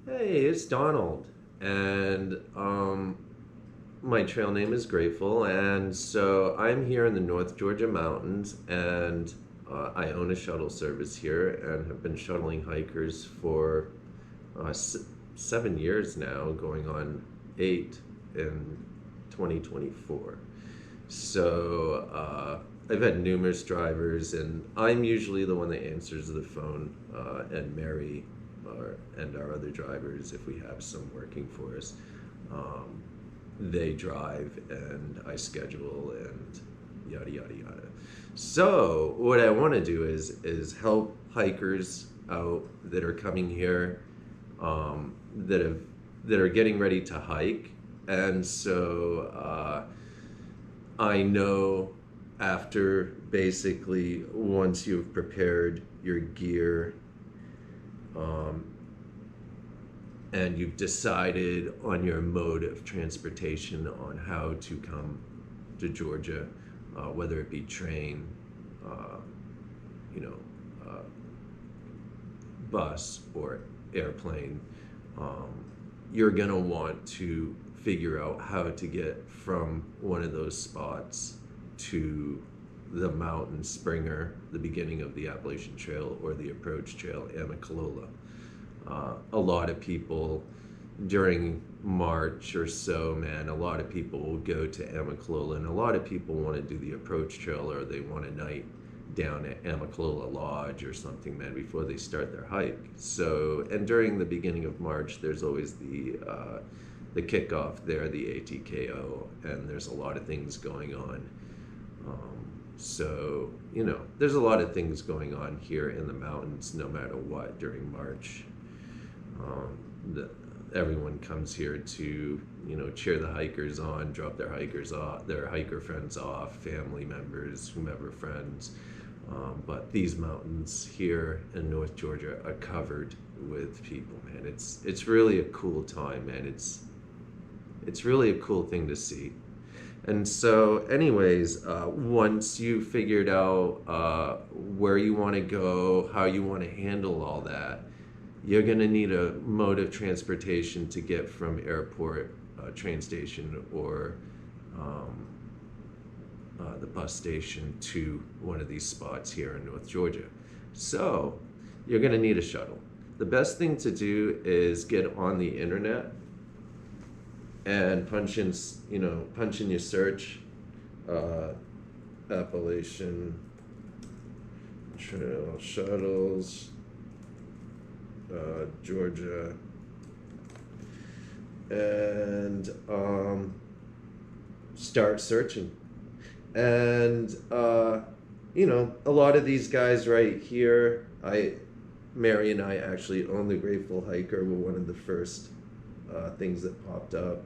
Hey, it's Donald, and my trail name is Grateful, and so I'm here in the North Georgia mountains, and I own a shuttle service here, and have been shuttling hikers for 7 years now, going on 8 in 2024. So I've had numerous drivers, and I'm usually the one that answers the phone, and Mary and our other drivers, if we have some working for us, um, they drive and I schedule and yada yada yada. So what I want to do is help hikers out that are coming here, that are getting ready to hike, and so I know after basically once you've prepared your gear, um, and you've decided on your mode of transportation on how to come to Georgia, whether it be train, uh, you know, uh, bus or airplane, um, you're gonna want to figure out how to get from one of those spots to the mountain Springer, the beginning of the Appalachian Trail, or the approach trail, Amicalola. A lot of people during March or so, man, a lot of people will go to Amicalola, and a lot of people want to do the approach trail, or they want a night down at Amicalola Lodge or something, man, before they start their hike. So, and during the beginning of March, there's always the kickoff there, the ATKO, and there's a lot of things going on. So, there's a lot of things going on here in the mountains, no matter what, during March. Um, the, Everyone comes here to, cheer the hikers on, drop their hikers off, their hiker friends off, family members, whomever friends. But these mountains here in North Georgia are covered with people, man. It's really a cool time, man. It's really a cool thing to see. And so, anyways, once you figured out where you want to go, how you want to handle all that, you're going to need a mode of transportation to get from airport, train station, or the bus station to one of these spots here in North Georgia. So, you're going to need a shuttle. The best thing to do is get on the internet and punch in your search, uh, Appalachian Trail shuttles, Georgia, and start searching. And a lot of these guys right here, Mary and I actually own the Grateful Hiker. We're one of the first things that popped up.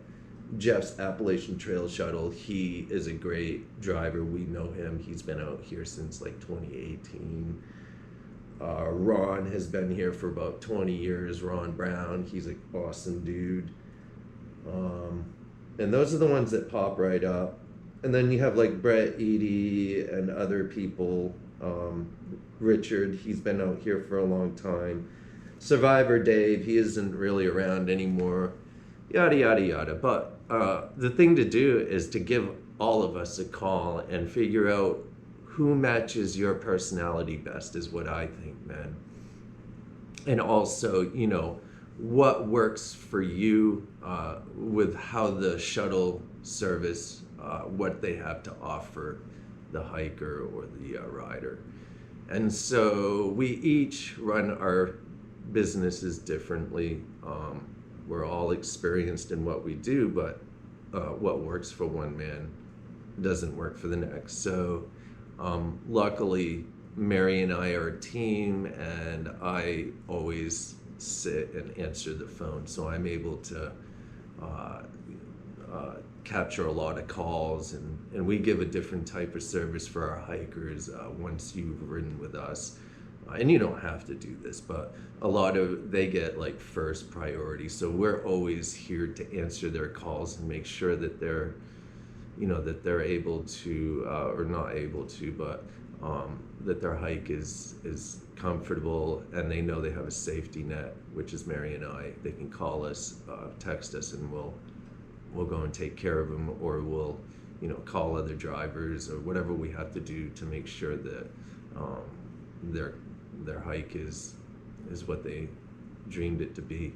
Jeff's Appalachian Trail Shuttle, he is a great driver. We know him. He's been out here since like 2018. Ron has been here for about 20 years. Ron Brown, he's an awesome dude. And those are the ones that pop right up. And then you have like Brett Eady and other people. Richard, he's been out here for a long time. Survivor Dave, he isn't really around anymore. Yada, yada, yada. But the thing to do is to give all of us a call and figure out who matches your personality best, is what I think, man. And also, what works for you with how the shuttle service, what they have to offer the hiker or the rider. And so we each run our businesses differently. We're all experienced in what we do, but what works for one man doesn't work for the next. So luckily, Mary and I are a team, and I always sit and answer the phone. So I'm able to capture a lot of calls, and we give a different type of service for our hikers once you've ridden with us. And you don't have to do this, but they get like first priority. So we're always here to answer their calls and make sure that they're that they're able to, or not able to, but that their hike is comfortable, and they know they have a safety net, which is Mary and I. They can call us, text us, and we'll go and take care of them, or we'll call other drivers, or whatever we have to do to make sure that their hike is what they dreamed it to be.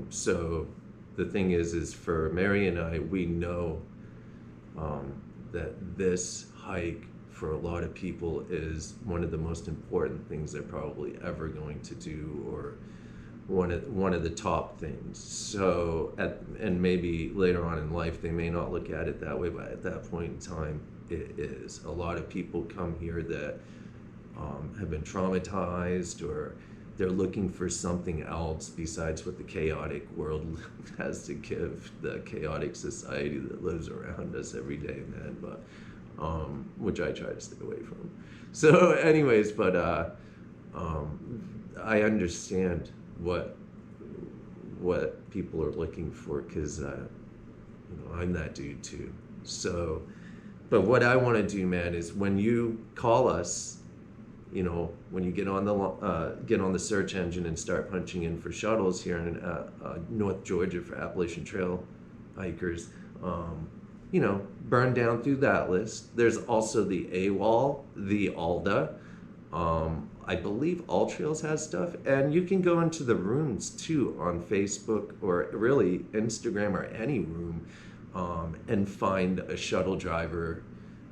So the thing is for Mary and I, we know that this hike for a lot of people is one of the most important things they're probably ever going to do, or one of the top things. So and maybe later on in life they may not look at it that way, but at that point in time it is. A lot of people come here that have been traumatized, or they're looking for something else besides what the chaotic world has to give, the chaotic society that lives around us every day, man. But which I try to stay away from. So anyways, but I understand what people are looking for, because I'm that dude too. So, but what I want to do, man, is when you call us, when you get on the search engine and start punching in for shuttles here in North Georgia for Appalachian Trail hikers, burn down through that list. There's also the AWOL, the ALDA. I believe All Trails has stuff, and you can go into the rooms too on Facebook, or really Instagram, or any room, and find a shuttle driver,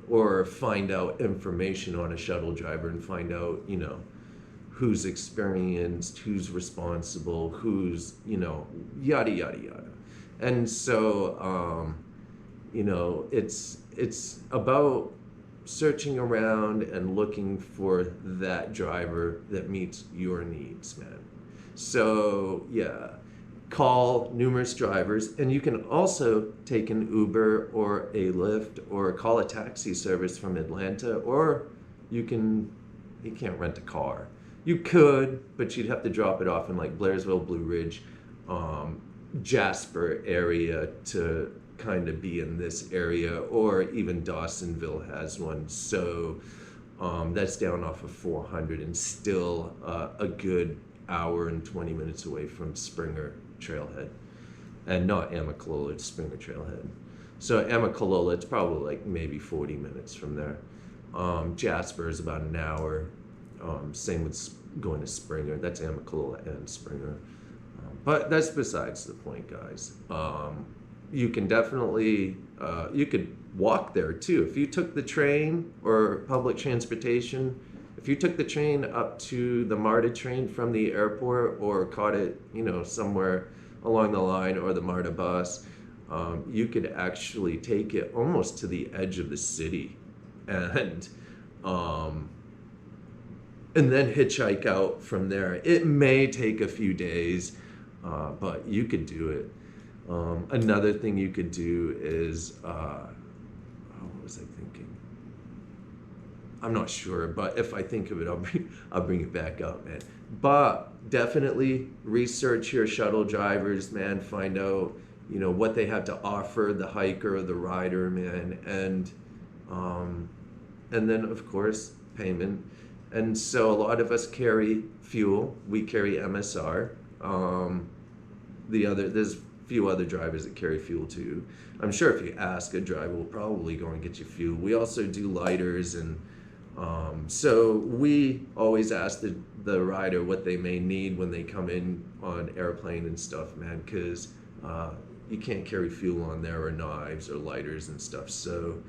or find out information on a shuttle driver, and find out, who's experienced, who's responsible, who's, yada, yada, yada. And so, it's about searching around and looking for that driver that meets your needs, man. So, yeah. Call numerous drivers, and you can also take an Uber or a Lyft, or call a taxi service from Atlanta, or you can't rent a car. You could, but you'd have to drop it off in like Blairsville, Blue Ridge, Jasper area to kind of be in this area, or even Dawsonville has one. So that's down off of 400 and still a good hour and 20 minutes away from Springer Trailhead, and not Amicalola, it's Springer Trailhead. So Amicalola, it's probably like maybe 40 minutes from there. Jasper is about an hour. Same with going to Springer. That's Amicalola and Springer. But that's besides the point, guys. You can definitely, you could walk there too. If you took the train or public transportation, if you took the train up to the MARTA train from the airport, or caught it, somewhere along the line, or the MARTA bus, you could actually take it almost to the edge of the city, and then hitchhike out from there. It may take a few days, but you could do it. Another thing you could do is, what was I thinking? I'm not sure, but if I think of it, I'll bring it back up, man. But definitely research your shuttle drivers, man. Find out, what they have to offer the hiker or the rider, man, and then of course payment. And so a lot of us carry fuel. We carry MSR. There's few other drivers that carry fuel too. I'm sure if you ask, a driver will probably go and get you fuel. We also do lighters, and so we always ask the rider what they may need when they come in on airplane and stuff, man, because you can't carry fuel on there, or knives or lighters and stuff. So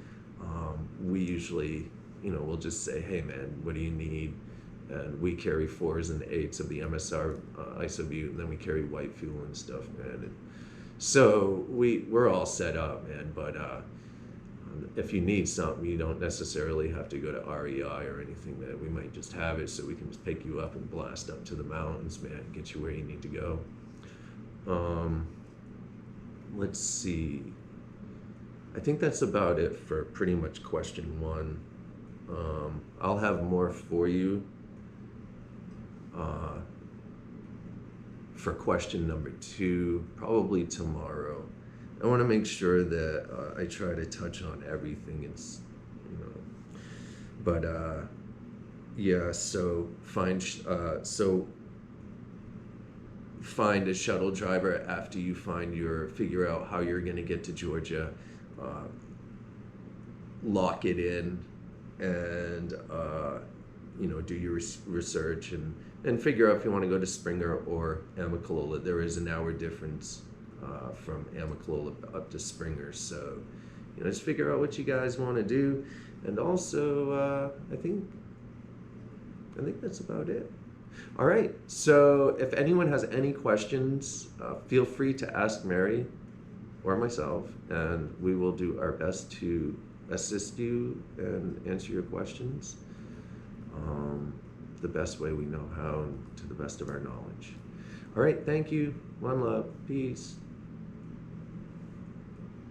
we usually, we'll just say, hey man, what do you need? And we carry 4s and 8s of the MSR isobutane, and then we carry white fuel and stuff, man. And so we're all set up, man. But if you need something, you don't necessarily have to go to REI or anything, man. We might just have it, so we can just pick you up and blast up to the mountains, man, and get you where you need to go. Let's see. I think that's about it for pretty much question 1. I'll have more for you for question number 2, probably tomorrow. I want to make sure that I try to touch on everything. It's, you know, but yeah. So find a shuttle driver after you figure out how you're going to get to Georgia. Uh, Lock it in, and do your research and figure out if you want to go to Springer or Amicalola. There is an hour difference from Amicalola up to Springer, so just figure out what you guys want to do. And also, I think that's about it. All right, so if anyone has any questions, feel free to ask Mary or myself, and we will do our best to assist you and answer your questions the best way we know how and to the best of our knowledge. All right, thank you. One love. Peace.